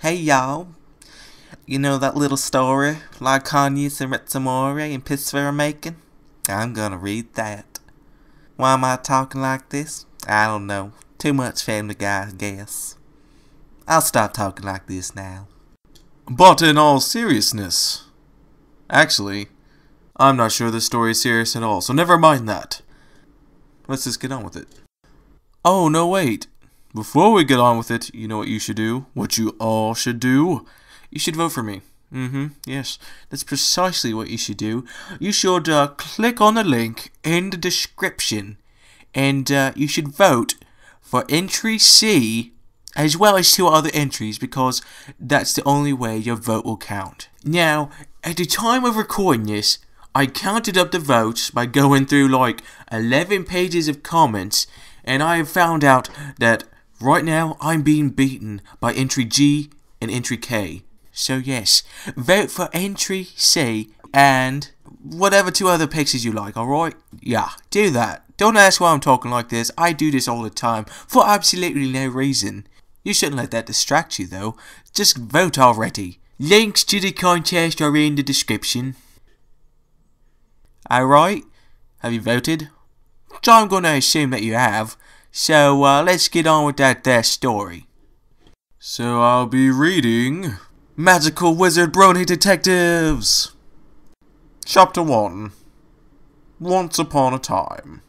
Hey y'all, you know that little story Laichonious and Retsamoreh and Equestrian are making? I'm gonna read that. Why am I talking like this? I don't know. Too much Family Guy, I guess. I'll stop talking like this now. But in all seriousness, actually, I'm not sure this story is serious at all, so never mind that. Let's just get on with it. Oh, no, wait. Before we get on with it, you know what you should do? What you all should do? You should vote for me. Yes, that's precisely what you should do. You should click on the link in the description, and you should vote for entry C, as well as 2 other entries, because that's the only way your vote will count. Now, at the time of recording this, I counted up the votes by going through like 11 pages of comments, and I have found out that right now I'm being beaten by entry G and entry K. So yes, vote for entry C and whatever 2 other pictures you like, alright? Yeah, do that. Don't ask why I'm talking like this. I do this all the time for absolutely no reason. You shouldn't let that distract you though. Just vote already. Links to the contest are in the description. Alright? Have you voted? So I'm going to assume that you have. So let's get on with that there story. So I'll be reading Magical Wizard Brony Detectives. Chapter 1. Once upon a time.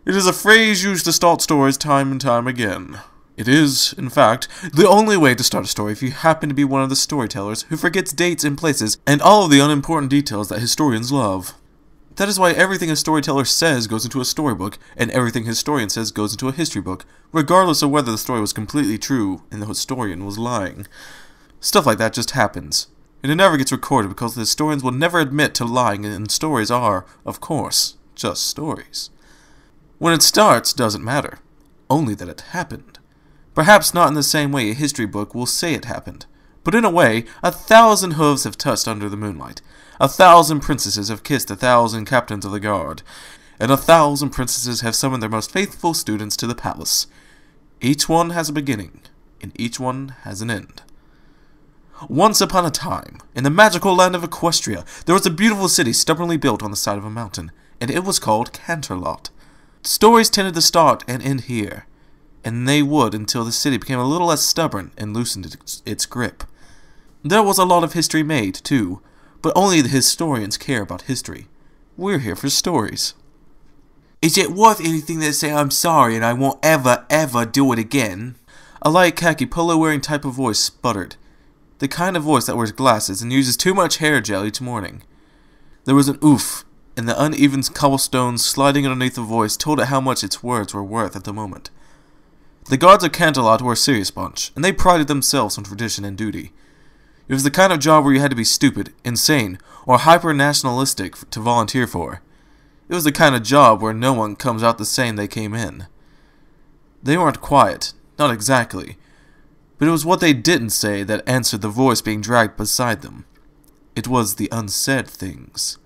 It is a phrase used to start stories time and time again. It is, in fact, the only way to start a story if you happen to be one of the storytellers who forgets dates and places and all of the unimportant details that historians love. That is why everything a storyteller says goes into a storybook, and everything a historian says goes into a history book, regardless of whether the story was completely true and the historian was lying. Stuff like that just happens, and it never gets recorded because the historians will never admit to lying, and stories are, of course, just stories. When it starts doesn't matter, only that it happened. Perhaps not in the same way a history book will say it happened, but in a way, 1,000 hooves have touched under the moonlight. 1,000 princesses have kissed 1,000 captains of the guard, and 1,000 princesses have summoned their most faithful students to the palace. Each one has a beginning, and each one has an end. Once upon a time, in the magical land of Equestria, there was a beautiful city stubbornly built on the side of a mountain, and it was called Canterlot. Stories tended to start and end here, and they would until the city became a little less stubborn and loosened its grip. There was a lot of history made, too, but only the historians care about history. We're here for stories. Is it worth anything to say I'm sorry and I won't ever do it again? A light khaki polo-wearing type of voice sputtered. The kind of voice that wears glasses and uses too much hair gel each morning. There was an oof, and the uneven cobblestones sliding underneath the voice told it how much its words were worth at the moment. The guards of Canterlot were a serious bunch, and they prided themselves on tradition and duty. It was the kind of job where you had to be stupid, insane, or hyper-nationalistic to volunteer for. It was the kind of job where no one comes out the same they came in. They weren't quiet, not exactly, but it was what they didn't say that answered the voice being dragged beside them. It was the unsaid things.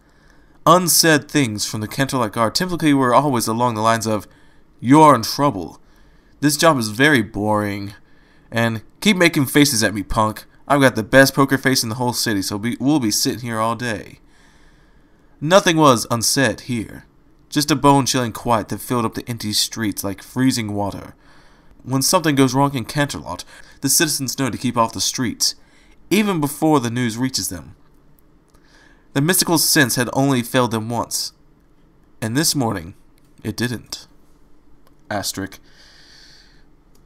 Unsaid things from the Canterlot guard typically were always along the lines of, "You're in trouble. This job is very boring," and "Keep making faces at me, punk. I've got the best poker face in the whole city, so we'll be sitting here all day." Nothing was unsaid here. Just a bone-chilling quiet that filled up the empty streets like freezing water. When something goes wrong in Canterlot, the citizens know to keep off the streets, even before the news reaches them. The mystical sense had only failed them once, and this morning, it didn't. Asterisk.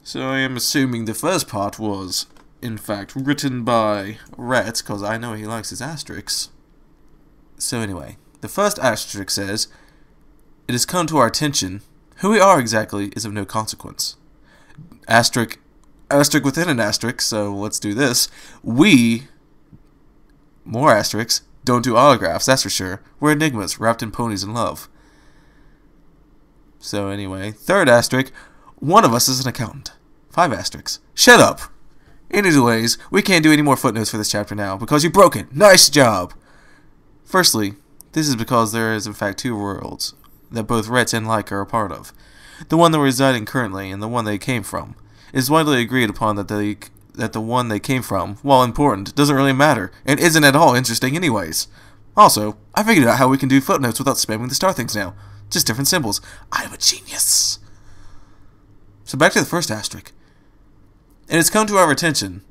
So I am assuming the first part was, in fact, written by Rhett, because I know he likes his asterisks. So anyway, the first asterisk says, "It has come to our attention. Who we are exactly is of no consequence." Asterisk within an asterisk, so let's do this. We, more asterisks, don't do autographs, that's for sure. We're enigmas, wrapped in ponies and love. So anyway, third asterisk, one of us is an accountant. 5 asterisks. Shut up! Anyways, we can't do any more footnotes for this chapter now, because you broke it. Nice job! Firstly, this is because there is in fact 2 worlds that both Rhett and Laich are a part of. The one they're residing currently, and the one they came from. It is widely agreed upon that that the one they came from, while important, doesn't really matter, and isn't at all interesting anyways. Also, I figured out how we can do footnotes without spamming the star things now. Just different symbols. I'm a genius. So back to the first asterisk. It has come to our attention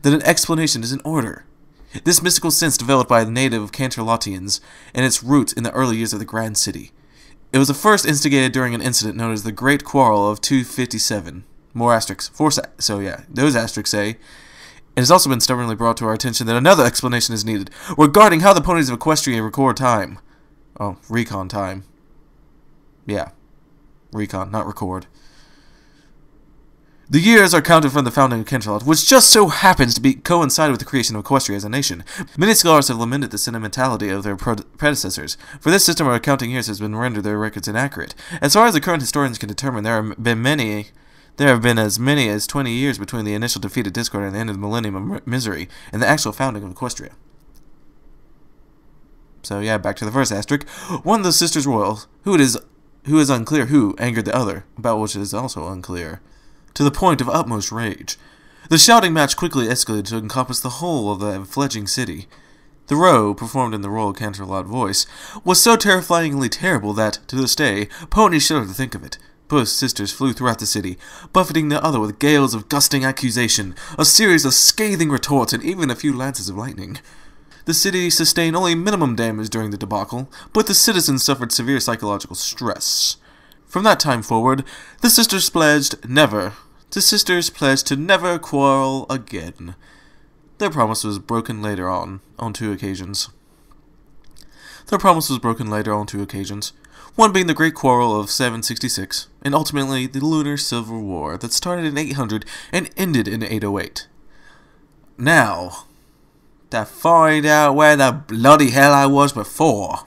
that an explanation is in order. This mystical sense developed by the native Canterlotians and its roots in the early years of the Grand City. It was first instigated during an incident known as the Great Quarrel of 257. More asterisks. So yeah, those asterisks say. It has also been stubbornly brought to our attention that another explanation is needed regarding how the ponies of Equestria record time. Oh, recon time. Yeah. Recon, not record. The years are counted from the founding of Canterlot, which just so happens to coincide with the creation of Equestria as a nation. Many scholars have lamented the sentimentality of their predecessors, for this system of accounting years has been rendered their records inaccurate. As far as the current historians can determine, there have been as many as 20 years between the initial defeat of Discord and the end of the Millennium of Misery and the actual founding of Equestria. So yeah, back to the first asterisk. One of the sisters royal, who is unclear who, angered the other, about which it is also unclear, to the point of utmost rage. The shouting match quickly escalated to encompass the whole of the fledgling city. The row, performed in the royal Canterlot voice, was so terrifyingly terrible that, to this day, ponies shudder to think of it. Both sisters flew throughout the city, buffeting the other with gales of gusting accusation, a series of scathing retorts, and even a few lances of lightning. The city sustained only minimum damage during the debacle, but the citizens suffered severe psychological stress. From that time forward, the sisters pledged to never quarrel again. Their promise was broken later on two occasions. One being the Great Quarrel of 766, and ultimately the Lunar Civil War that started in 800 and ended in 808. Now, to find out where the bloody hell I was before.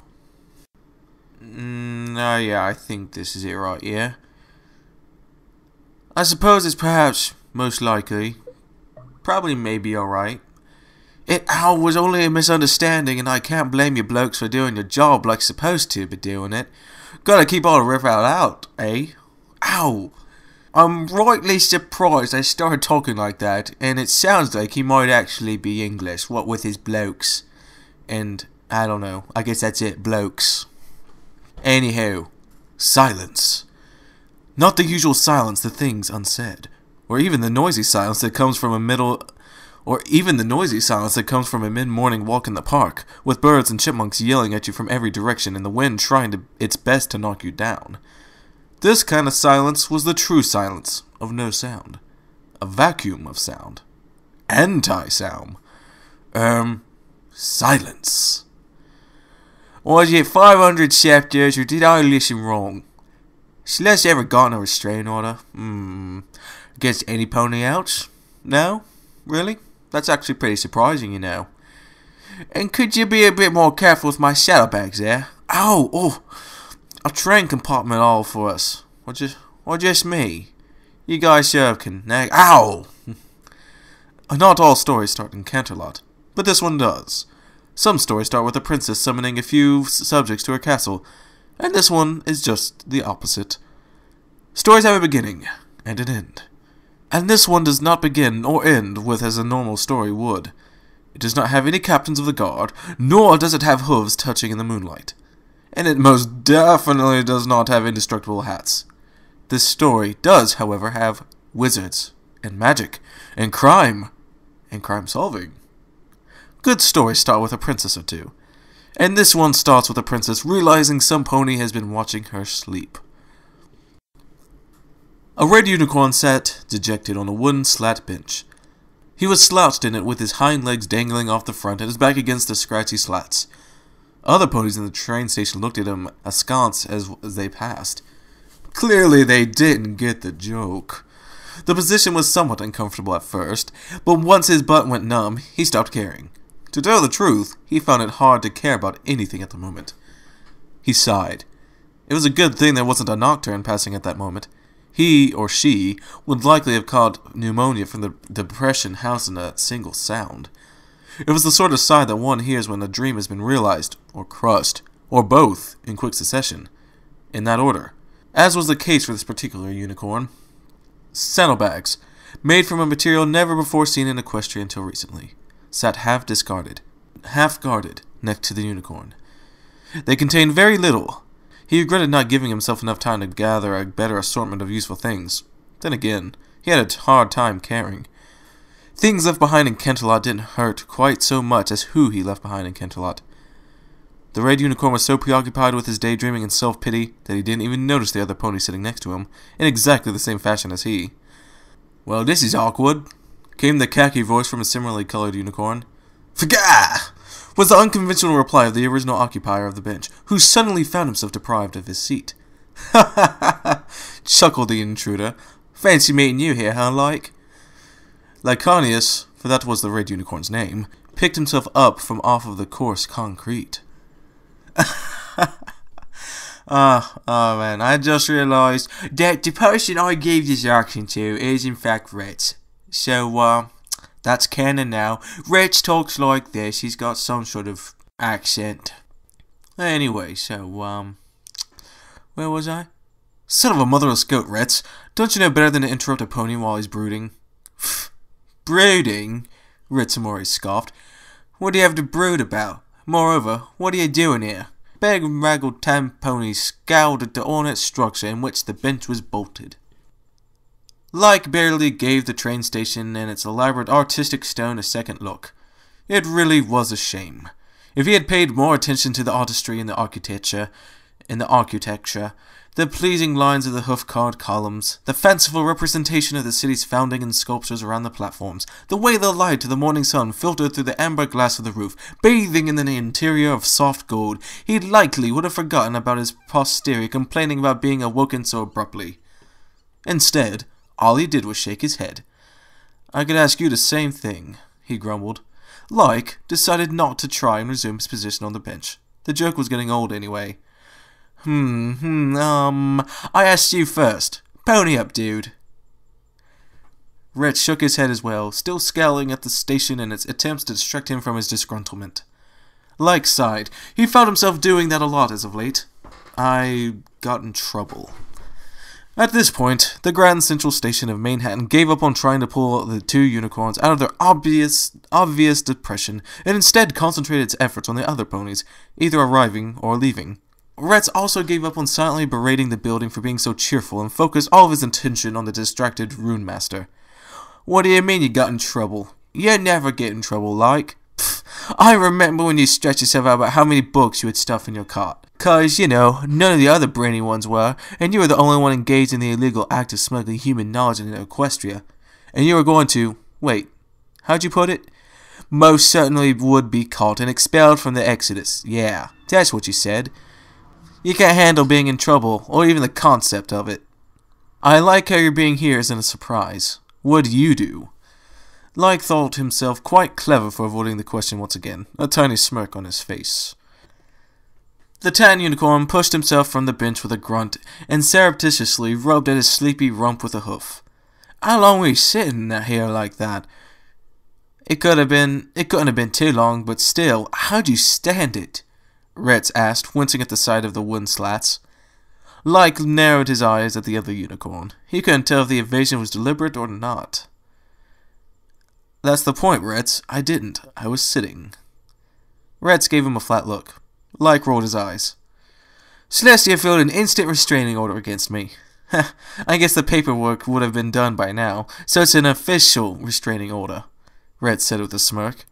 Oh yeah, I think this is it right here. I suppose it's perhaps most likely. Probably maybe alright. It was only a misunderstanding, and I can't blame you blokes for doing your job like supposed to be doing it. Gotta keep all the riff out, eh? Ow! I'm rightly surprised I started talking like that, and it sounds like he might actually be English, what with his blokes. And, I don't know, I guess that's it, blokes. Anyhow, silence. Not the usual silence, the things unsaid, or even the noisy silence that comes from a mid-morning walk in the park, with birds and chipmunks yelling at you from every direction and the wind trying its best to knock you down. This kind of silence was the true silence of no sound. A vacuum of sound. Anti-sound. Silence. Was it 500 chapters, or did I listen wrong? Celeste ever gotten a restraining order? Against any pony else? No? Really? That's actually pretty surprising, you know. And could you be a bit more careful with my saddlebags there? Oh, a train compartment all for us. Or just me? You guys sure can nag. Ow! Not all stories start in Canterlot, but this one does. Some stories start with a princess summoning a few subjects to her castle, and this one is just the opposite. Stories have a beginning and an end, and this one does not begin or end with as a normal story would. It does not have any captains of the guard, nor does it have hooves touching in the moonlight. And it most definitely does not have indestructible hats. This story does, however, have wizards, and magic, and crime solving. Good stories start with a princess or two, and this one starts with a princess realizing some pony has been watching her sleep. A red unicorn sat dejected on a wooden slat bench. He was slouched in it with his hind legs dangling off the front and his back against the scratchy slats. Other ponies in the train station looked at him askance as they passed. Clearly they didn't get the joke. The position was somewhat uncomfortable at first, but once his butt went numb, he stopped caring. To tell the truth, he found it hard to care about anything at the moment. He sighed. It was a good thing there wasn't a nocturne passing at that moment. He, or she, would likely have caught pneumonia from the depression housed in a single sound. It was the sort of sigh that one hears when a dream has been realized, or crushed, or both, in quick succession. In that order. As was the case for this particular unicorn. Saddlebags. made from a material never before seen in Equestria until recently, sat half guarded, next to the unicorn. They contained very little. He regretted not giving himself enough time to gather a better assortment of useful things. Then again, he had a hard time caring. Things left behind in Canterlot didn't hurt quite so much as who he left behind in Canterlot. The red unicorn was so preoccupied with his daydreaming and self-pity that he didn't even notice the other pony sitting next to him, in exactly the same fashion as he. "Well, this is awkward," came the khaki voice from a similarly colored unicorn. "Fgah!" was the unconventional reply of the original occupier of the bench, who suddenly found himself deprived of his seat. "Ha ha ha ha!" chuckled the intruder. "Fancy meeting you here, huh, like?" Laichonious, for that was the red unicorn's name, picked himself up from off of the coarse concrete. Oh man, I just realized that the person I gave this accent to is in fact Rets. So, that's canon now. Rets talks like this, he's got some sort of accent. Anyway, so, where was I? Son of a motherless goat, Rets. Don't you know better than to interrupt a pony while he's brooding? Brooding? Retsamoreh scoffed. What do you have to brood about? Moreover, what are you doing here? Beg and raggled tan ponies scowled at the ornate structure in which the bench was bolted. Like barely gave the train station and its elaborate artistic stone a second look. It really was a shame. If he had paid more attention to the artistry and the architecture, the pleasing lines of the hoof-carved columns, the fanciful representation of the city's founding in sculptures around the platforms, the way the light of the morning sun filtered through the amber glass of the roof, bathing in the interior of soft gold, he likely would have forgotten about his posterior complaining about being awoken so abruptly. Instead, all he did was shake his head. "I could ask you the same thing," he grumbled. Like decided not to try and resume his position on the bench. The joke was getting old anyway. I asked you first. Pony up, dude." Rhett shook his head as well, still scowling at the station and its attempts to distract him from his disgruntlement. Like sighed. He found himself doing that a lot as of late. I got in trouble. At this point, the Grand Central Station of Manehattan gave up on trying to pull the two unicorns out of their obvious depression and instead concentrated its efforts on the other ponies, either arriving or leaving. Retz also gave up on silently berating the building for being so cheerful and focused all of his attention on the distracted Rune Master. "What do you mean you got in trouble? You never get in trouble, like. Pfft, I remember when you stretched yourself out about how many books you had stuffed in your cart. 'Cause, you know, none of the other brainy ones were, and you were the only one engaged in the illegal act of smuggling human knowledge into Equestria. And you were going to, wait, how'd you put it? Most certainly would be caught and expelled from the Exodus. Yeah, that's what you said. You can't handle being in trouble, or even the concept of it. I like how your being here isn't a surprise. What do you do?" Like thought himself quite clever for avoiding the question once again, a tiny smirk on his face. The tan unicorn pushed himself from the bench with a grunt, and surreptitiously rubbed at his sleepy rump with a hoof. "How long were you sitting here like that? It couldn't have been too long, but still, how'd you stand it?" Retz asked, wincing at the sight of the wooden slats. Like narrowed his eyes at the other unicorn. He couldn't tell if the evasion was deliberate or not. "That's the point, Retz. I didn't. I was sitting." Retz gave him a flat look. Like rolled his eyes. "Celestia filed an instant restraining order against me. I guess the paperwork would have been done by now, so it's an official restraining order," Retz said with a smirk.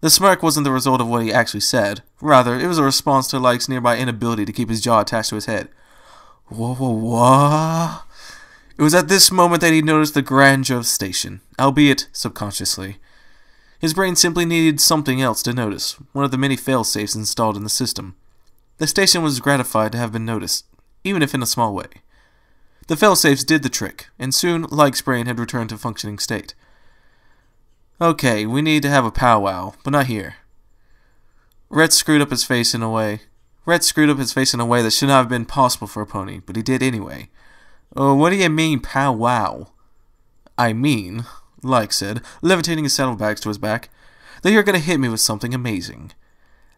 The smirk wasn't the result of what he actually said. Rather, it was a response to Like's nearby inability to keep his jaw attached to his head. What? It was at this moment that he noticed the grandeur of the station, albeit subconsciously. His brain simply needed something else to notice, one of the many fail-safes installed in the system. The station was gratified to have been noticed, even if in a small way. The fail-safes did the trick, and soon Like's brain had returned to functioning state. "Okay, we need to have a powwow, but not here." Retz screwed up his face in a way that should not have been possible for a pony, but he did anyway. "Oh, what do you mean, powwow?" "I mean," Like said, levitating his saddlebags to his back, "that you're going to hit me with something amazing.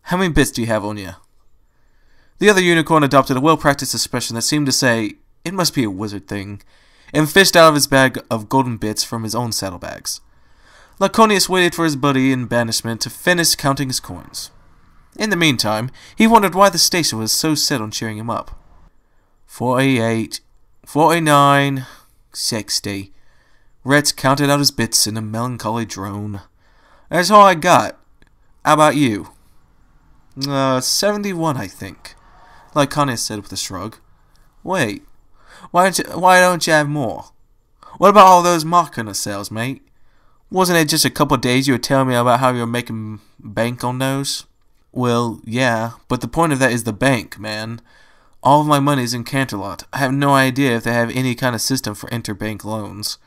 How many bits do you have on you?" The other unicorn adopted a well-practiced expression that seemed to say, "It must be a wizard thing." and fished out of his bag of golden bits from his own saddlebags. Laichonious waited for his buddy in banishment to finish counting his coins. In the meantime, he wondered why the station was so set on cheering him up. 48, 49, 60. Rets counted out his bits in a melancholy drone. That's all I got. How about you? 71, I think, Laichonious said with a shrug. Wait, why don't you have more? What about all those Manehattan sales, mate? Wasn't it just a couple of days you were telling me about how you were making bank on those? Well, yeah, but the point of that is the bank, man. All of my money's in Canterlot. I have no idea if they have any kind of system for interbank loans.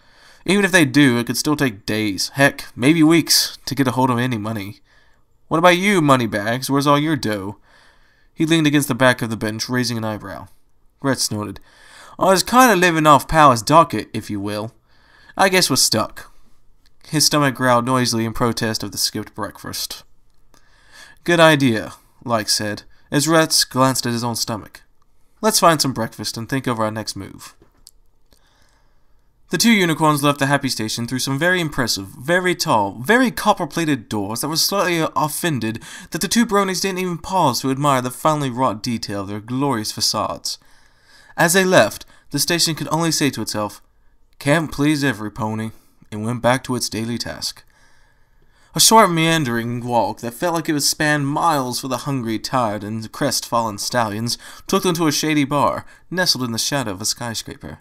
Even if they do, it could still take days, heck, maybe weeks, to get a hold of any money. What about you, moneybags? Where's all your dough? He leaned against the back of the bench, raising an eyebrow. Rhett snorted. I was kind of living off Pal's docket, if you will. I guess we're stuck. His stomach growled noisily in protest of the skipped breakfast. Good idea, Laich said, as Rhett glanced at his own stomach. Let's find some breakfast and think over our next move. The two unicorns left the happy station through some very impressive, very tall, very copper-plated doors that were slightly offended that the two bronies didn't even pause to admire the finely wrought detail of their glorious facades. As they left, the station could only say to itself, "Can't please every pony," and went back to its daily task. A short meandering walk that felt like it would span miles for the hungry, tired, and crestfallen stallions took them to a shady bar, nestled in the shadow of a skyscraper.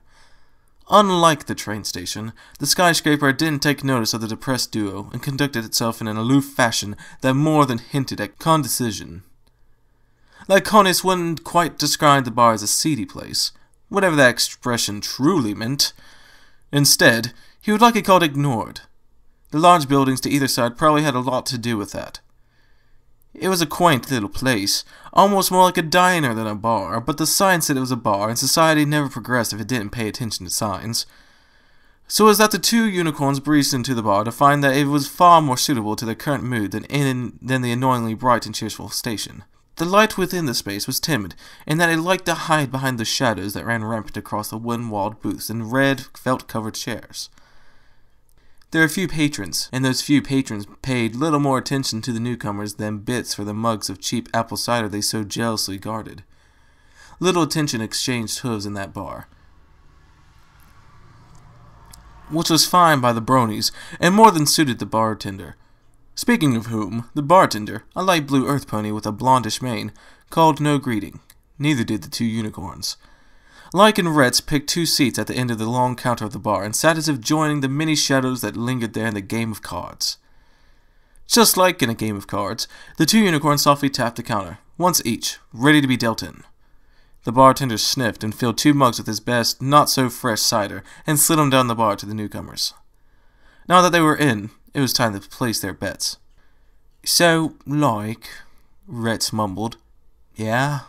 Unlike the train station, the skyscraper didn't take notice of the depressed duo and conducted itself in an aloof fashion that more than hinted at condescension. Laichonious wouldn't quite describe the bar as a seedy place, whatever that expression truly meant. Instead, he would like it called ignored. The large buildings to either side probably had a lot to do with that. It was a quaint little place, almost more like a diner than a bar, but the sign said it was a bar, and society never progressed if it didn't pay attention to signs. So it was that the two unicorns breezed into the bar to find that it was far more suitable to their current mood than the annoyingly bright and cheerful station. The light within the space was timid, in that it liked to hide behind the shadows that ran rampant across the wooden-walled booths and red, felt-covered chairs. There were few patrons, and those few patrons paid little more attention to the newcomers than bits for the mugs of cheap apple cider they so jealously guarded. Little attention exchanged hooves in that bar, which was fine by the bronies, and more than suited the bartender. Speaking of whom, the bartender, a light blue earth pony with a blondish mane, called no greeting. Neither did the two unicorns. Laich and Retz picked two seats at the end of the long counter of the bar and sat as if joining the many shadows that lingered there in the game of cards. Just like in a game of cards, the two unicorns softly tapped the counter, once each, ready to be dealt in. The bartender sniffed and filled two mugs with his best, not-so-fresh cider and slid them down the bar to the newcomers. Now that they were in, it was time to place their bets. So, Laich, Retz mumbled. Yeah?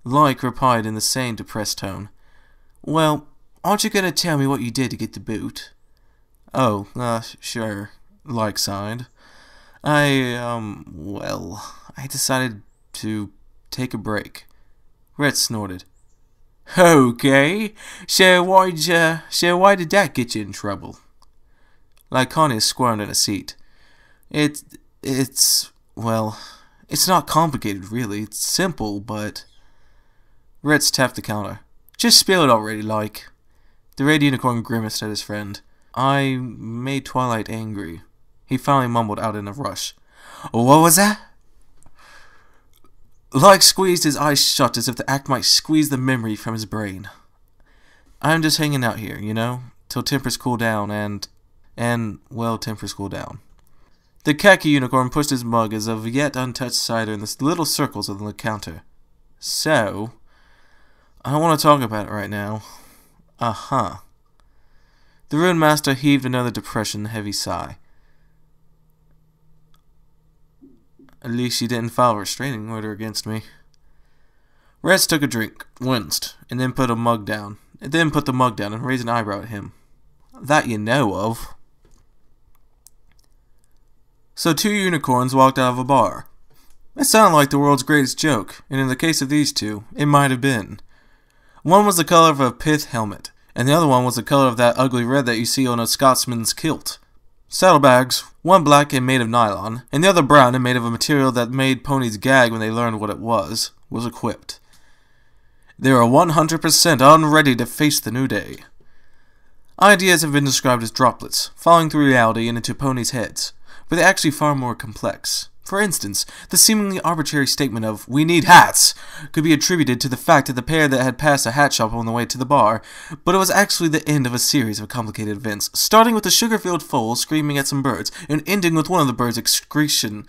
Laich replied in the same depressed tone. Well, aren't you going to tell me what you did to get the boot? Oh, sure, Laich sighed. I decided to take a break. Retz snorted. Okay, so why did that get you in trouble? Laichonious squirmed in a seat. It's not complicated, really. It's simple, but... Retz tapped the counter. Just spill it already, Laich. The red unicorn grimaced at his friend. I made Twilight angry. He finally mumbled out in a rush. What was that? Laich squeezed his eyes shut as if the act might squeeze the memory from his brain. I'm just hanging out here, till tempers cool down tempers cool down. The khaki unicorn pushed his mug as of yet untouched cider in the little circles on the counter. So... I don't want to talk about it right now. The Rune Master heaved another depression-heavy sigh. At least you didn't file a restraining order against me. Retz took a drink, winced, and then put the mug down, and raised an eyebrow at him. That you know of. So two unicorns walked out of a bar. That sounded like the world's greatest joke, and in the case of these two, it might have been. One was the color of a pith helmet, and the other one was the color of that ugly red that you see on a Scotsman's kilt. Saddlebags, one black and made of nylon, and the other brown and made of a material that made ponies gag when they learned what it was equipped. They were 100% unready to face the new day. Ideas have been described as droplets, falling through reality and into ponies' heads, but they're actually far more complex. For instance, the seemingly arbitrary statement of, "We need hats," could be attributed to the fact that the pair that had passed a hat shop on the way to the bar, but it was actually the end of a series of complicated events, starting with the sugar-filled foal screaming at some birds, and ending with one of the birds' excretion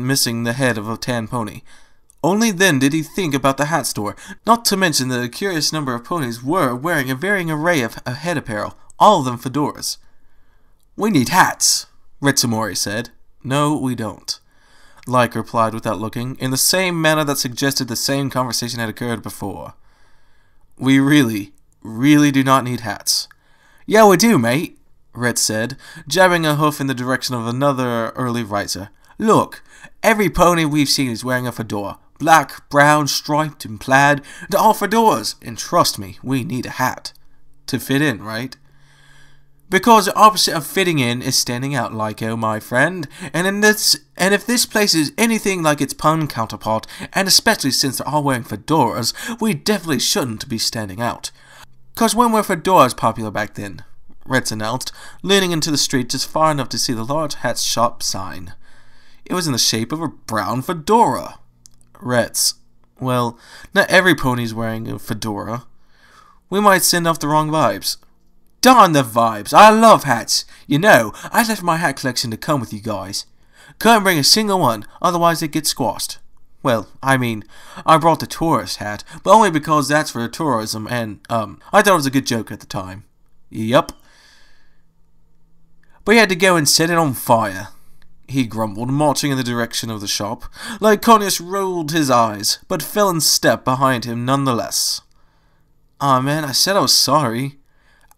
missing the head of a tan pony. Only then did he think about the hat store, not to mention that a curious number of ponies were wearing a varying array of head apparel, all of them fedoras. "We need hats," Retsamoreh said. "No, we don't," Laich replied without looking, in the same manner that suggested the same conversation had occurred before. "We really do not need hats." "Yeah, we do, mate," Ret said, jabbing a hoof in the direction of another early riser. "Look, every pony we've seen is wearing a fedora. Black, brown, striped, and plaid. They're all fedoras, and trust me, we need a hat. To fit in, right? Because the opposite of fitting in is standing out, Laicho, my friend, and if this place is anything like its pun counterpart, and especially since they're all wearing fedoras, we definitely shouldn't be standing out. 'Cause when were fedoras popular back then?" Retz announced, leaning into the street just far enough to see the large hat shop sign. It was in the shape of a brown fedora. Retz, well, not every pony's wearing a fedora. We might send off the wrong vibes. Darn the vibes! I love hats! You know, I left my hat collection to come with you guys. Couldn't bring a single one, otherwise they'd get squashed. Well, I mean, I brought the tourist hat, but only because that's for tourism and, I thought it was a good joke at the time. Yup. But you had to go and set it on fire, he grumbled, marching in the direction of the shop. Laichonious rolled his eyes, but fell in step behind him nonetheless. "Aw, man, I said I was sorry."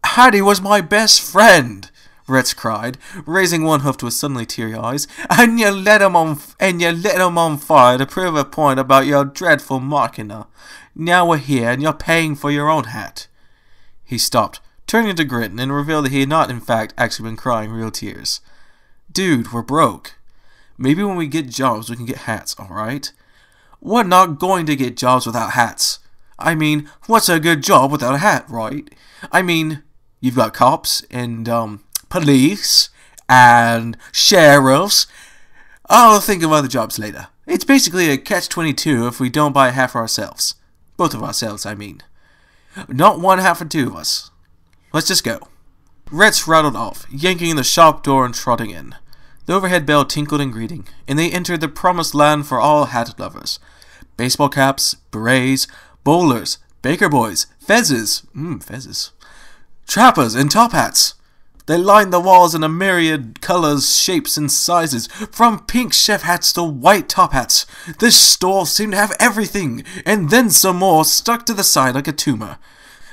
"Hattie was my best friend," Retz cried, raising one hoof to his suddenly teary eyes, and you lit him on fire to prove a point about your dreadful machina. Now we're here, and you're paying for your own hat." He stopped, turning to grin, and revealed that he had not, in fact, actually been crying real tears. "Dude, we're broke. Maybe when we get jobs, we can get hats, alright?" "We're not going to get jobs without hats. I mean, what's a good job without a hat, right? I mean, you've got cops, and, police, and sheriffs. I'll think of other jobs later. It's basically a catch-22 if we don't buy a hat for ourselves. Both of ourselves, I mean. Not one hat for two of us. Let's just go." Retz rattled off, yanking the shop door and trotting in. The overhead bell tinkled in greeting, and they entered the promised land for all hat lovers. Baseball caps, berets, bowlers, baker boys, fezzes, trappers, and top hats. They lined the walls in a myriad colors, shapes, and sizes, from pink chef hats to white top hats. This store seemed to have everything, and then some more stuck to the side like a tumor.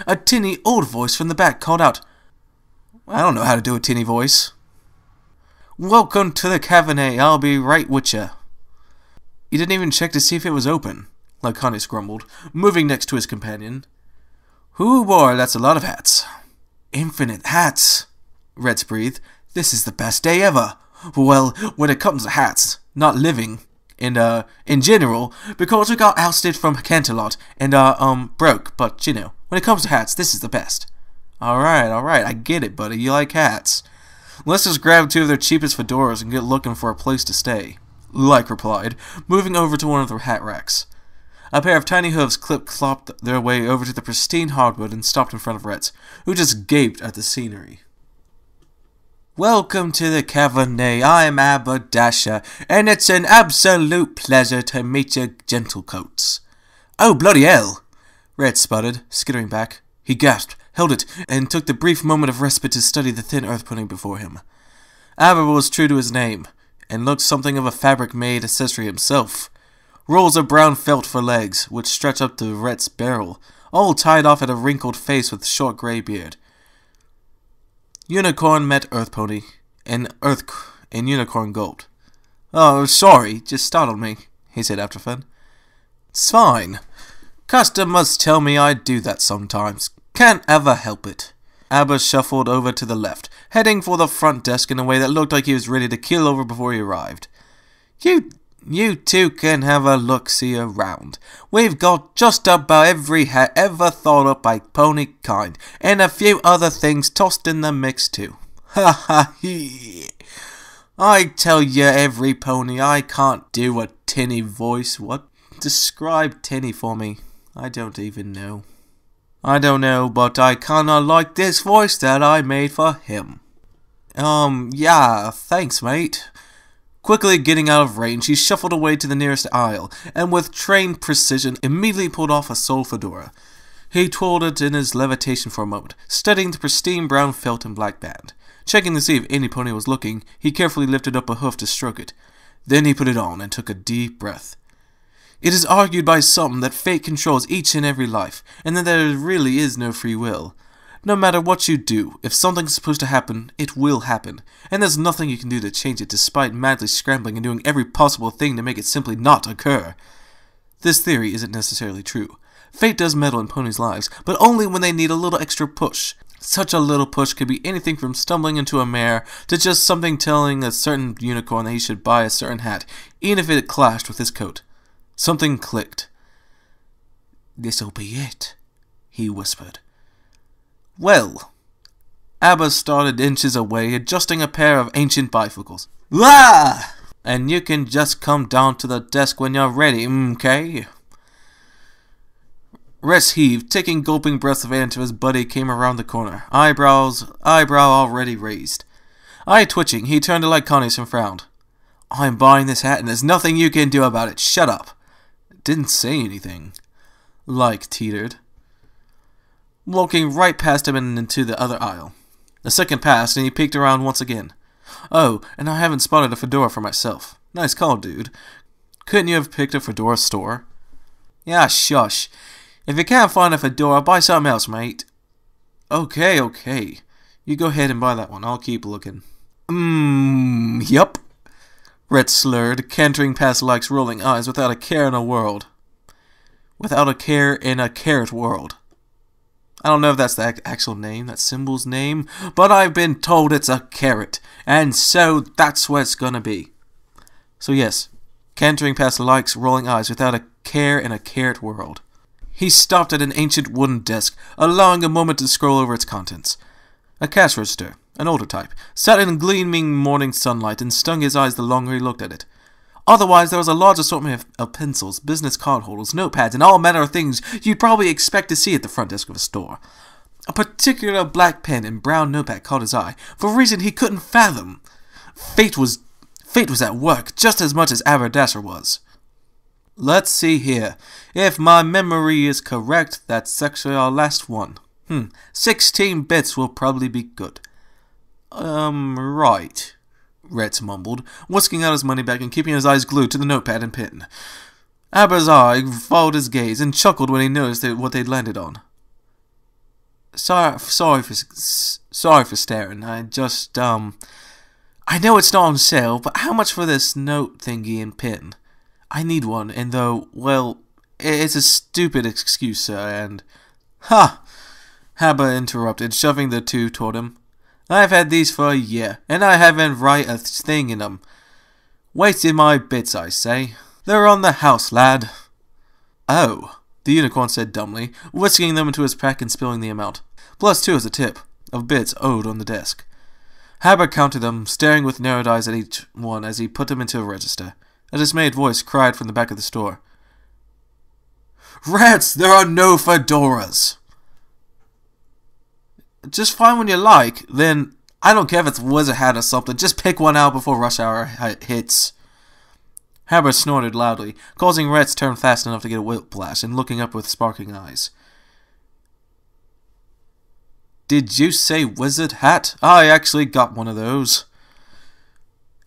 A tinny old voice from the back called out, "I don't know how to do a tinny voice." "Welcome to the cabernet, I'll be right with ya." "You didn't even check to see if it was open," Laichonious grumbled, moving next to his companion. "Hoo boy, that's a lot of hats." "Infinite hats," Retz breathed. "This is the best day ever. Well, when it comes to hats, not living, and, in general, because we got ousted from Canterlot, and, broke, but, you know, when it comes to hats, this is the best." Alright, I get it, buddy, you like hats. "Let's just grab two of their cheapest fedoras and get looking for a place to stay," Laich replied, moving over to one of the hat racks. A pair of tiny hooves clip-clopped their way over to the pristine hardwood and stopped in front of Retz, who just gaped at the scenery. "Welcome to the cabernet, I'm Aberdasher, and it's an absolute pleasure to meet you gentlecoats." "Oh, bloody hell!" Retz sputtered, skittering back. He gasped, held it, and took the brief moment of respite to study the thin earth pudding before him. Aber was true to his name, and looked something of a fabric-made accessory himself. Rolls of brown felt for legs, which stretched up to Retz's barrel, all tied off at a wrinkled face with short grey beard. Unicorn met Earth Pony, and Unicorn Gold. "Oh, sorry, just startled me," he said after fun. "It's fine. Customers tell me I do that sometimes. Can't ever help it. Abba shuffled over to the left, heading for the front desk in a way that looked like he was ready to keel over before he arrived. You two can have a look-see around. We've got just about every hat ever thought up by pony kind, and a few other things tossed in the mix too. Ha ha hee. I tell you, every pony, I can't do a tinny voice. What? Describe tinny for me. I don't even know. I don't know, but I kinda like this voice that I made for him. Yeah, thanks, mate. Quickly getting out of range, he shuffled away to the nearest aisle, and with trained precision, immediately pulled off a sole fedora. He twirled it in his levitation for a moment, studying the pristine brown felt and black band. Checking to see if any pony was looking, he carefully lifted up a hoof to stroke it. Then he put it on and took a deep breath. It is argued by some that fate controls each and every life, and that there really is no free will. No matter what you do, if something's supposed to happen, it will happen, and there's nothing you can do to change it despite madly scrambling and doing every possible thing to make it simply not occur. This theory isn't necessarily true. Fate does meddle in ponies' lives, but only when they need a little extra push. Such a little push could be anything from stumbling into a mare to just something telling a certain unicorn that he should buy a certain hat, even if it clashed with his coat. Something clicked. "This'll be it," he whispered. Well, Abba started inches away, adjusting a pair of ancient bifocals. "Ah! And you can just come down to the desk when you're ready, okay?" Rex heaved, taking gulping breaths of air until his buddy came around the corner, eyebrow already raised. Eye twitching, he turned to Laichonious and frowned. "I'm buying this hat and there's nothing you can do about it. Shut up." Didn't say anything. Laich teetered, walking right past him and into the other aisle. A second passed, and he peeked around once again. "Oh, and I haven't spotted a fedora for myself. Nice call, dude. Couldn't you have picked a fedora store?" "Yeah, shush. If you can't find a fedora, buy something else, mate." Okay. You go ahead and buy that one. I'll keep looking." Yup." Rhett slurred, cantering past Laich's rolling eyes without a care in a world. Without a care in a carrot world. I don't know if that's the actual name, that symbol's name, but I've been told it's a carrot, and so that's what it's gonna be. So yes, cantering past Laich's rolling eyes without a care in a carrot world. He stopped at an ancient wooden desk, allowing a moment to scroll over its contents. A cash register, an older type, sat in gleaming morning sunlight and stung his eyes the longer he looked at it. Otherwise, there was a large assortment of pencils, business card holders, notepads, and all manner of things you'd probably expect to see at the front desk of a store. A particular black pen and brown notepad caught his eye, for a reason he couldn't fathom. Fate was at work just as much as Aberdasher was. Let's see here. If my memory is correct, that's actually our last one. 16 bits will probably be good. Right. Retz mumbled, whisking out his money bag and keeping his eyes glued to the notepad and pen. Abba's eye followed his gaze and chuckled when he noticed what they'd landed on. Sorry for staring. I just, I know it's not on sale, but how much for this note thingy and pen? I need one, and though, well, it's a stupid excuse, sir, and... Ha! Abba interrupted, shoving the two toward him. I've had these for a year, and I haven't write a thing in them. Wasted my bits, I say. They're on the house, lad. Oh, the unicorn said dumbly, whisking them into his pack and spilling the amount. +2 as a tip, of bits owed on the desk. Abba counted them, staring with narrowed eyes at each one as he put them into a register. A dismayed voice cried from the back of the store. Rats, there are no fedoras! Just find one you like, then I don't care if it's a wizard hat or something, just pick one out before rush hour hits. Haber snorted loudly, causing Rats to turn fast enough to get a whiplash and looking up with sparkling eyes. Did you say wizard hat? I actually got one of those.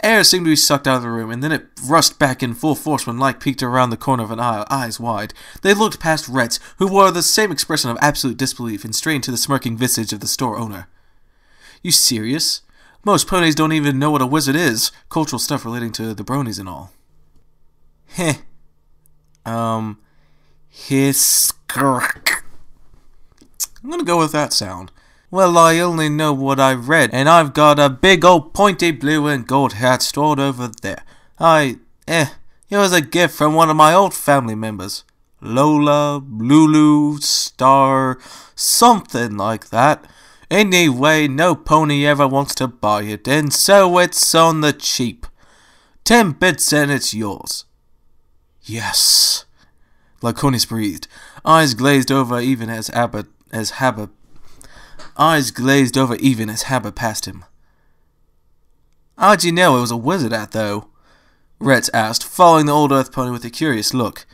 Air seemed to be sucked out of the room, and then it rushed back in full force when Laich peeked around the corner of an aisle, eyes wide. They looked past Retz, who wore the same expression of absolute disbelief, and straight into the smirking visage of the store owner. You serious? Most ponies don't even know what a wizard is. Cultural stuff relating to the Bronies and all. Heh. I'm gonna go with that sound. Well, I only know what I read, and I've got a big old pointy blue and gold hat stored over there. It was a gift from one of my old family members. Lola, Lulu, Star, something like that. Anyway, no pony ever wants to buy it, and so it's on the cheap. 10 bits and it's yours. Yes. Laichonious breathed, eyes glazed over even as Habba passed him. How'd you know it was a wizard hat, though? Retz asked, following the old earth pony with a curious look.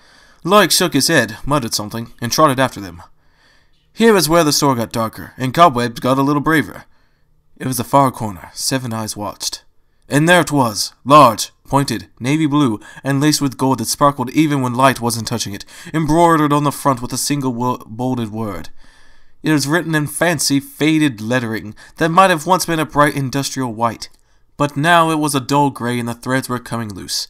Laich shook his head, muttered something, and trotted after them. Here is where the store got darker, and Cobwebs got a little braver. It was the far corner. 7 eyes watched. And there it was, large, pointed, navy blue, and laced with gold that sparkled even when light wasn't touching it, embroidered on the front with a single bolded word. It was written in fancy, faded lettering that might have once been a bright industrial white, but now it was a dull gray and the threads were coming loose.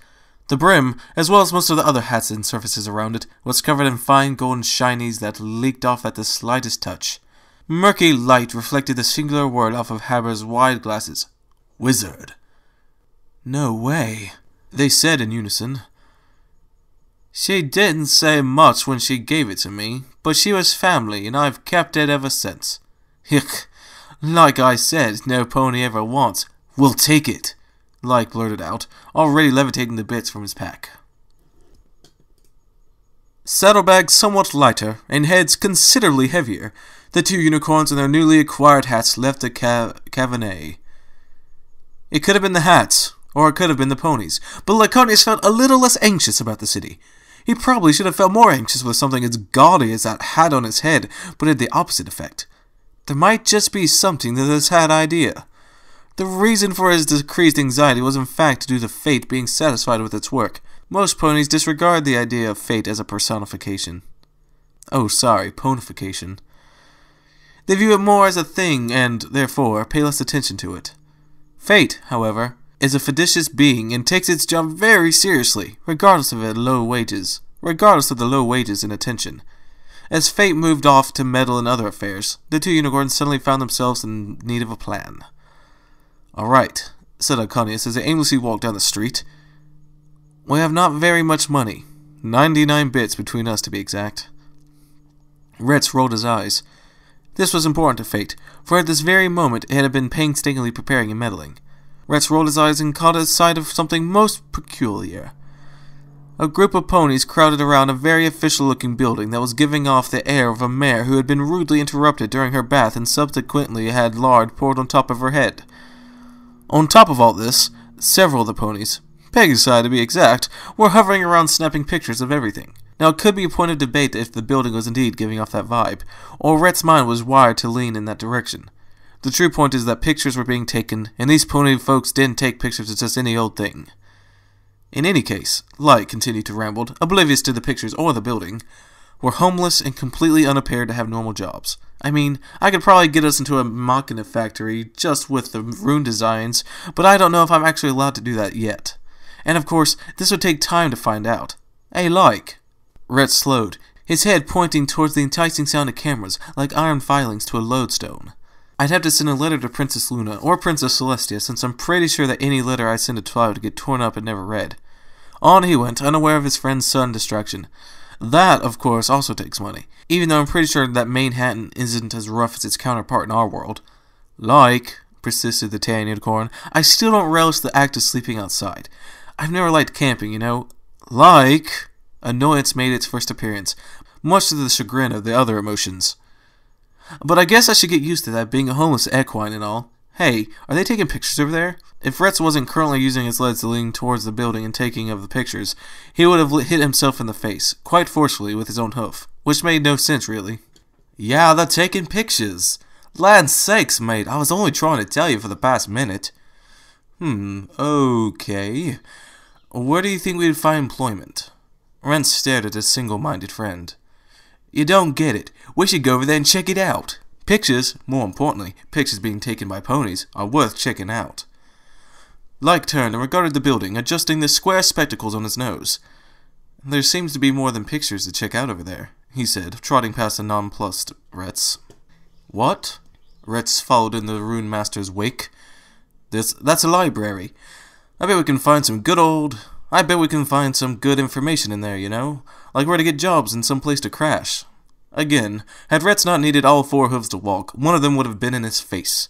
The brim, as well as most of the other hats and surfaces around it, was covered in fine golden shinies that leaked off at the slightest touch. Murky light reflected the singular word off of Habba's wide glasses. Wizard. No way, they said in unison. She didn't say much when she gave it to me, but she was family, and I've kept it ever since. Hick, like I said, no pony ever wants. We'll take it, Laich blurted out, already levitating the bits from his pack. Saddlebags somewhat lighter, and heads considerably heavier, the 2 unicorns and their newly acquired hats left the cavenet. It could have been the hats, or it could have been the ponies, but Laichonious felt a little less anxious about the city. He probably should have felt more anxious with something as gaudy as that hat on his head, but it had the opposite effect. There might just be something to this hat idea. The reason for his decreased anxiety was in fact due to fate being satisfied with its work. Most ponies disregard the idea of fate as a personification. Oh, sorry, ponification. They view it more as a thing and, therefore, pay less attention to it. Fate, however, is a fictitious being and takes its job very seriously, regardless of the low wages and attention. As fate moved off to meddle in other affairs, the 2 unicorns suddenly found themselves in need of a plan. Alright, said Laichonious as they aimlessly walked down the street. We have not very much money. 99 bits between us, to be exact. Retz rolled his eyes. This was important to fate, for at this very moment it had been painstakingly preparing and meddling. Retz rolled his eyes and caught a sight of something most peculiar. A group of ponies crowded around a very official-looking building that was giving off the air of a mare who had been rudely interrupted during her bath and subsequently had lard poured on top of her head. On top of all this, several of the ponies, Peggy's side to be exact, were hovering around snapping pictures of everything. Now it could be a point of debate if the building was indeed giving off that vibe, or Retz's mind was wired to lean in that direction. The true point is that pictures were being taken, and these pony folks didn't take pictures of just any old thing. In any case, Laich continued to ramble, oblivious to the pictures or the building, were homeless and completely unprepared to have normal jobs. I mean, I could probably get us into a Machina factory just with the rune designs, but I don't know if I'm actually allowed to do that yet. And of course, this would take time to find out. Hey, Laich. Retz slowed, his head pointing towards the enticing sound of cameras, like iron filings to a lodestone. I'd have to send a letter to Princess Luna or Princess Celestia, since I'm pretty sure that any letter I send to Twilight would get torn up and never read. On he went, unaware of his friend's sudden distraction. That, of course, also takes money, even though I'm pretty sure that Manehattan isn't as rough as its counterpart in our world. Laich, persisted the tan unicorn, I still don't relish the act of sleeping outside. I've never liked camping, you know. Laich, annoyance made its first appearance, much to the chagrin of the other emotions. But I guess I should get used to that, being a homeless equine and all. Hey, are they taking pictures over there? If Retz wasn't currently using his legs to lean towards the building and taking of the pictures, he would have hit himself in the face, quite forcefully with his own hoof, which made no sense, really. Yeah, they're taking pictures. Land's sakes, mate, I was only trying to tell you for the past minute. Okay. Where do you think we'd find employment? Ren stared at his single-minded friend. You don't get it. We should go over there and check it out. Pictures, more importantly, pictures being taken by ponies, are worth checking out. Laich turned and regarded the building, adjusting the square spectacles on his nose. There seems to be more than pictures to check out over there, he said, trotting past the nonplussed Retz. What? Retz followed in the Rune Master's wake. That's a library. I bet we can find some good information in there, you know? Like where to get jobs and some place to crash. Again, had Retz not needed all 4 hooves to walk, one of them would have been in his face.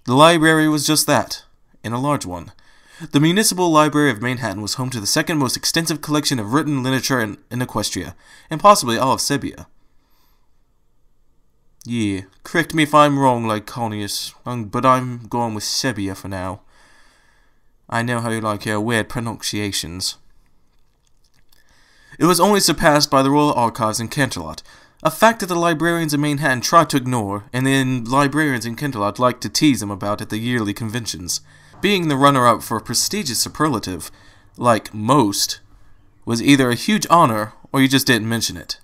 The library was just that, and a large one. The Municipal Library of Manehattan was home to the second most extensive collection of written literature in Equestria, and possibly all of Sebia. Yeah, correct me if I'm wrong, Laichonious, but I'm going with Sebia for now. I know how you like your weird pronunciations. It was only surpassed by the Royal Archives in Canterlot, a fact that the librarians in Manehattan tried to ignore, and the librarians in Canterlot liked to tease them about at the yearly conventions. Being the runner-up for a prestigious superlative, like most, was either a huge honor, or you just didn't mention it.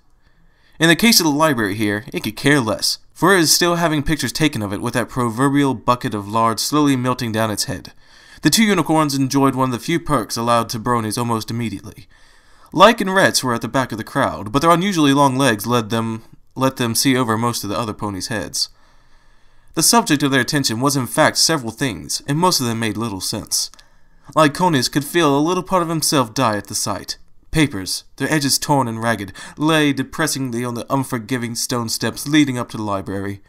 In the case of the library here, it could care less, for it is still having pictures taken of it with that proverbial bucket of lard slowly melting down its head. The 2 unicorns enjoyed one of the few perks allowed to Bronies almost immediately. Like and Retz were at the back of the crowd, but their unusually long legs let them see over most of the other ponies' heads. The subject of their attention was in fact several things, and most of them made little sense. Laichonious could feel a little part of himself die at the sight. Papers, their edges torn and ragged, lay depressingly on the unforgiving stone steps leading up to the library.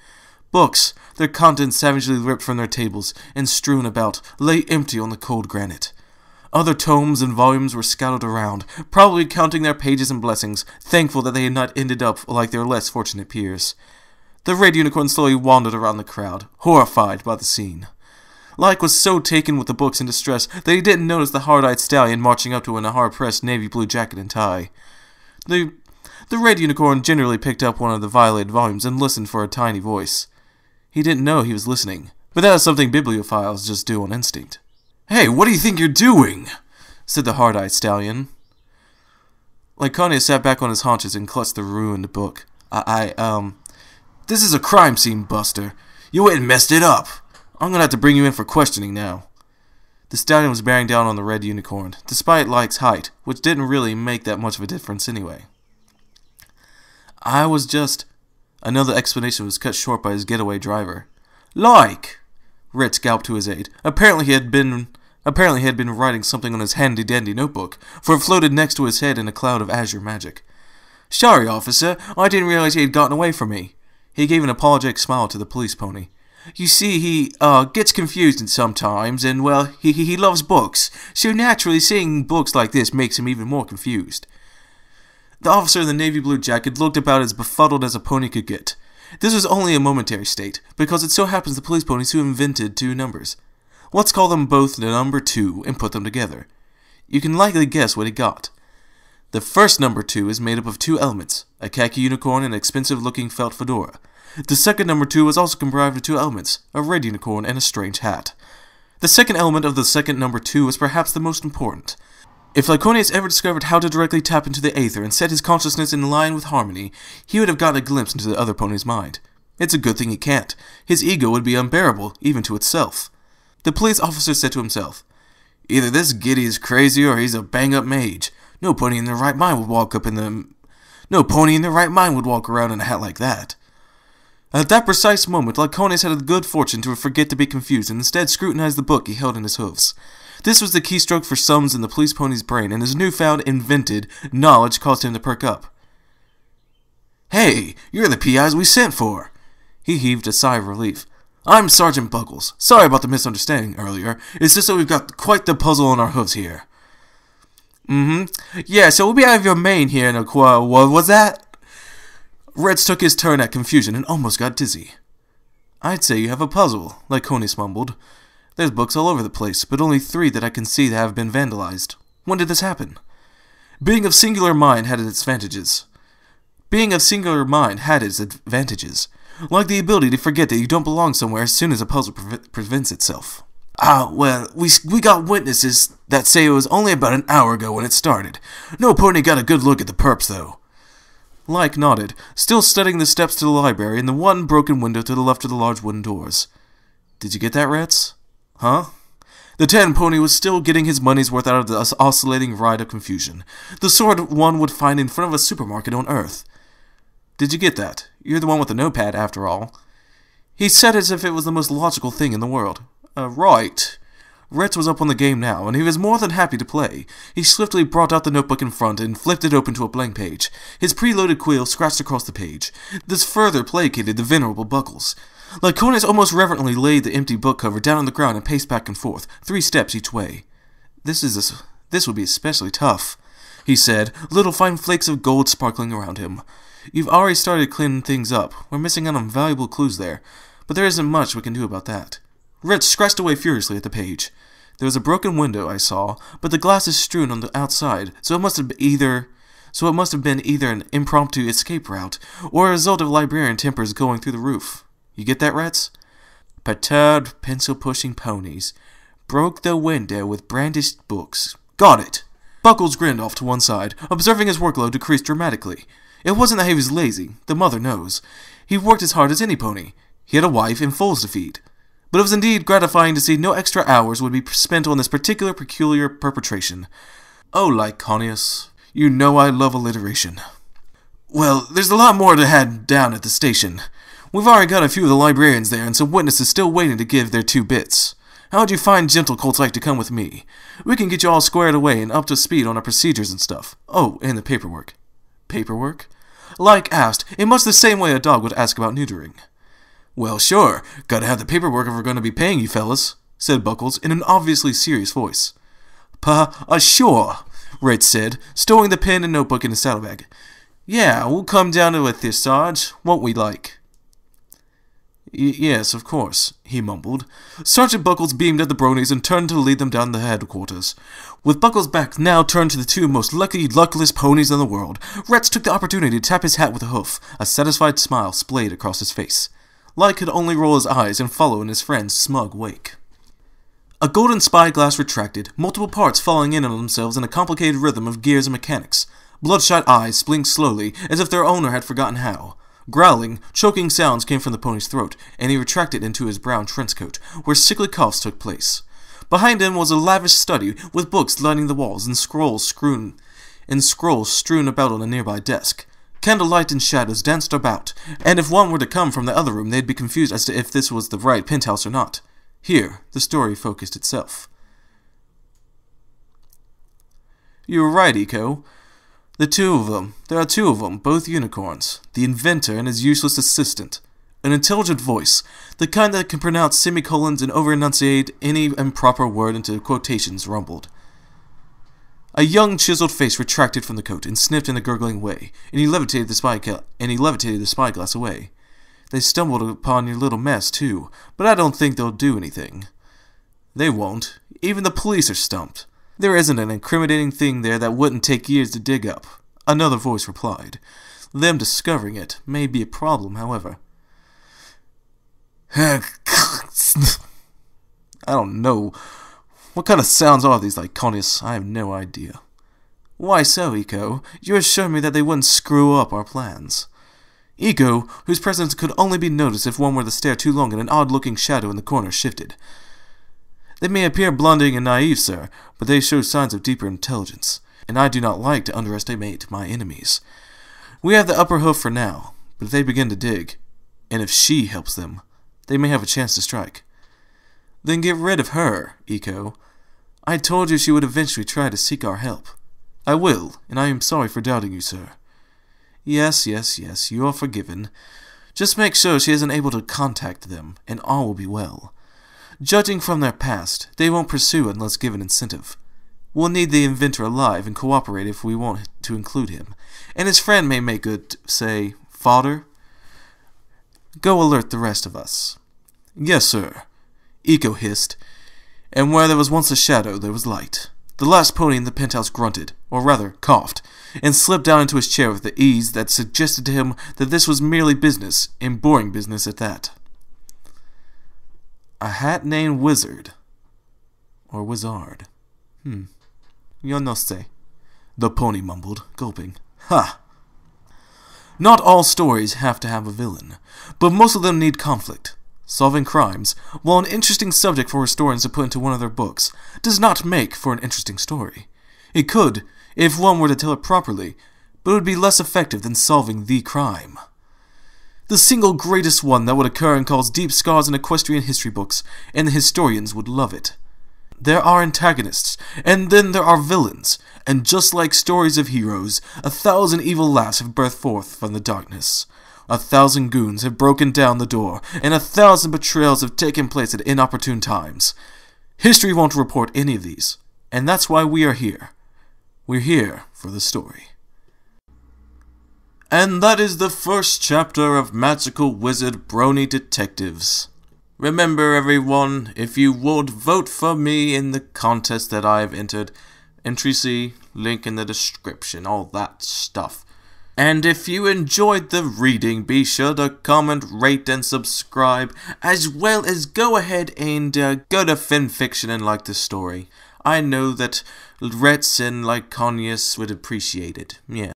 Books, their contents savagely ripped from their tables and strewn about, lay empty on the cold granite. Other tomes and volumes were scattered around, probably counting their pages and blessings, thankful that they had not ended up like their less fortunate peers. The red unicorn slowly wandered around the crowd, horrified by the scene. Laich was so taken with the books and distress that he didn't notice the hard-eyed stallion marching up to him in a hard-pressed navy blue jacket and tie. The red unicorn generally picked up one of the violated volumes and listened for a tiny voice. He didn't know he was listening, but that is something bibliophiles just do on instinct. "Hey, what do you think you're doing?" said the hard-eyed stallion. Laichonious sat back on his haunches and clutched the ruined book. This is a crime scene, Buster. You went and messed it up. I'm gonna have to bring you in for questioning now. The stallion was bearing down on the red unicorn, despite Laich's height, which didn't really make that much of a difference anyway. Another explanation was cut short by his getaway driver. "Laich!" Retz galloped to his aid. Apparently he had been writing something on his handy-dandy notebook, for it floated next to his head in a cloud of azure magic. "Sorry, officer, I didn't realize he had gotten away from me." He gave an apologetic smile to the police pony. "You see, he gets confused sometimes, and, well, he loves books, so naturally seeing books like this makes him even more confused." The officer in the navy blue jacket looked about as befuddled as a pony could get. This was only a momentary state, because it so happens the police ponies who invented 2 numbers. Let's call them both the number 2 and put them together. You can likely guess what he got. The first number 2 is made up of 2 elements, a khaki unicorn and an expensive-looking felt fedora. The second number 2 is also comprised of 2 elements, a red unicorn and a strange hat. The second element of the second number 2 is perhaps the most important. If Laichonious ever discovered how to directly tap into the aether and set his consciousness in line with harmony, he would have gotten a glimpse into the other pony's mind. It's a good thing he can't. His ego would be unbearable, even to itself. The police officer said to himself, "Either this giddy is crazy or he's a bang-up mage. No pony in their right mind would walk around in a hat like that." At that precise moment, Laichonious had the good fortune to forget to be confused and instead scrutinized the book he held in his hooves. This was the keystroke for sums in the police pony's brain, and his newfound, invented knowledge caused him to perk up. "Hey, you're the PIs we sent for!" He heaved a sigh of relief. "I'm Sergeant Buckles. Sorry about the misunderstanding earlier. It's just that we've got quite the puzzle on our hooves here." "Yeah, so we'll be out of your main here in a what was that?" Retz took his turn at confusion and almost got dizzy. "I'd say you have a puzzle," Laichonious mumbled. "There's books all over the place, but only 3 that I can see that have been vandalized. When did this happen?" Being of singular mind had its advantages. Like the ability to forget that you don't belong somewhere as soon as a puzzle presents itself. Well, we got witnesses that say it was only about an hour ago when it started. No pony got a good look at the perps, though." Laich nodded, still studying the steps to the library and the one broken window to the left of the large wooden doors. "Did you get that, Retz?" "Huh?" The tan pony was still getting his money's worth out of the oscillating ride of confusion, the sort one would find in front of a supermarket on Earth. "Did you get that? You're the one with the notepad, after all." He said it as if it was the most logical thing in the world. Right. Retz was up on the game now, and he was more than happy to play. He swiftly brought out the notebook in front and flipped it open to a blank page. His preloaded quill scratched across the page. This further placated the venerable Buckles. Laichonious almost reverently laid the empty book cover down on the ground and paced back and forth, 3 steps each way. This would be especially tough, he said, little fine flakes of gold sparkling around him. You've already started cleaning things up. We're missing out on valuable clues there, but there isn't much we can do about that. Retz scratched away furiously at the page. There was a broken window, I saw, but the glass is strewn on the outside, so it must have been either an impromptu escape route, or a result of librarian tempers going through the roof. You get that, Retz? Perturbed, pencil-pushing ponies broke the window with brandished books. Got it! Buckles grinned off to one side, observing his workload decrease dramatically. It wasn't that he was lazy, the mother knows. He worked as hard as any pony. He had a wife and foals to feed. But it was indeed gratifying to see no extra hours would be spent on this peculiar perpetration. Oh, Laichonious, you know I love alliteration. Well, there's a lot more to head down at the station. We've already got a few of the librarians there and some witnesses still waiting to give their 2 bits. How'd you find gentle colts like to come with me? We can get you all squared away and up to speed on our procedures and stuff. Oh, and the paperwork. Paperwork? Like asked, in much the same way a dog would ask about neutering. Well, sure, gotta have the paperwork if we're gonna be paying you fellas, said Buckles in an obviously serious voice. Sure, Retz said, stowing the pen and notebook in his saddlebag. Yeah, we'll come down to it this, Sarge, won't we, like? Yes, of course, he mumbled. Sergeant Buckles beamed at the Bronies and turned to lead them down the headquarters. With Buckles' back now turned to the 2 most luckless ponies in the world, Retz took the opportunity to tap his hat with a hoof. A satisfied smile splayed across his face. Lai could only roll his eyes and follow in his friend's smug wake. A golden spyglass retracted, multiple parts falling in on themselves in a complicated rhythm of gears and mechanics. Bloodshot eyes blinked slowly, as if their owner had forgotten how. Growling, choking sounds came from the pony's throat, and he retracted into his brown trenchcoat, where sickly coughs took place. Behind him was a lavish study, with books lining the walls and scrolls strewn about on a nearby desk. Candlelight and shadows danced about, and if one were to come from the other room, they'd be confused as to if this was the right penthouse or not. Here, the story focused itself. You were right, Eco. There are 2 of them, both unicorns. The inventor and his useless assistant. An intelligent voice, the kind that can pronounce semicolons and over-enunciate any improper word into quotations, rumbled. A young chiseled face retracted from the coat and sniffed in a gurgling way, and he levitated the spyglass away. They stumbled upon your little mess, too, but I don't think they'll do anything. They won't. Even the police are stumped. There isn't an incriminating thing there that wouldn't take years to dig up, another voice replied. Them discovering it may be a problem, however. I don't know. What kind of sounds are these, Laichonious? I have no idea. Why so, Eco? You assured me that they wouldn't screw up our plans. Eco, whose presence could only be noticed if one were to stare too long at an odd-looking shadow in the corner, shifted. They may appear blundering and naive, sir, but they show signs of deeper intelligence, and I do not like to underestimate my enemies. We have the upper hoof for now, but if they begin to dig, and if she helps them, they may have a chance to strike. Then get rid of her, Eco. I told you she would eventually try to seek our help. I will, and I am sorry for doubting you, sir. Yes, you are forgiven. Just make sure she isn't able to contact them, and all will be well. Judging from their past, they won't pursue unless given incentive. We'll need the inventor alive and cooperate if we want to include him, and his friend may make good, say, fodder. Go alert the rest of us. Yes, sir, Eco hissed, and where there was once a shadow, there was light. The last pony in the penthouse grunted, or rather coughed, and slipped down into his chair with the ease that suggested to him that this was merely business, and boring business at that. A hat named Wizard. Or Wizard. Yo no sé. The pony mumbled, gulping. Ha! Not all stories have to have a villain, but most of them need conflict. Solving crimes, while an interesting subject for historians to put into one of their books, does not make for an interesting story. It could, if one were to tell it properly, but it would be less effective than solving the crime. The single greatest one that would occur and cause deep scars in equestrian history books, and the historians would love it. There are antagonists, and then there are villains, and just like stories of heroes, 1,000 evil lads have birthed forth from the darkness. 1,000 goons have broken down the door, and 1,000 betrayals have taken place at inopportune times. History won't report any of these, and that's why we are here. We're here for the story. And that is the first chapter of Magical Wizard Brony Detectives. Remember everyone, if you would vote for me in the contest that I've entered, entry C, link in the description, all that stuff. And if you enjoyed the reading, be sure to comment, rate, and subscribe, as well as go ahead and go to FinFiction and like the story. I know that Retsamoreh and Laichonious would appreciate it, yeah.